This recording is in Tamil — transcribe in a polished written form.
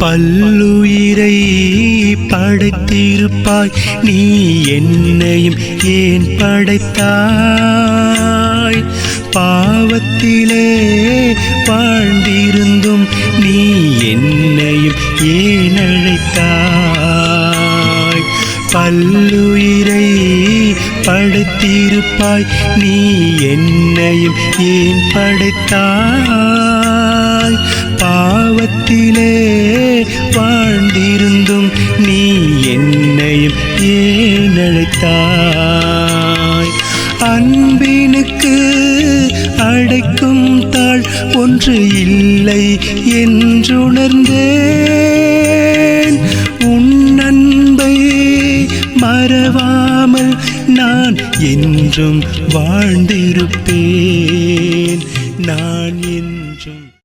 பல்லுயிரை படைத்திருப்பாய், நீ என்னையும் ஏன் படைத்தாய்? பாவத்திலே வாழ்ந்திருந்தும் நீ என்னையும் ஏன் அழைத்தாய்? பல்லுயிரை படைத்திருப்பாய், நீ என்னையும் ஏன் படைத்தாய்? பாவத்திலே வாழ்ந்திருந்தும் நீ என்னையும் ஏன் அழைத்தாய்? அன்பினுக்கு அடைக்கும் தாழ் ஒன்று இல்லை என்றுணர்ந்தேன். உன் அன்பை மறவாமல் நான் என்றும் வாழ்ந்திருப்பேன். நான்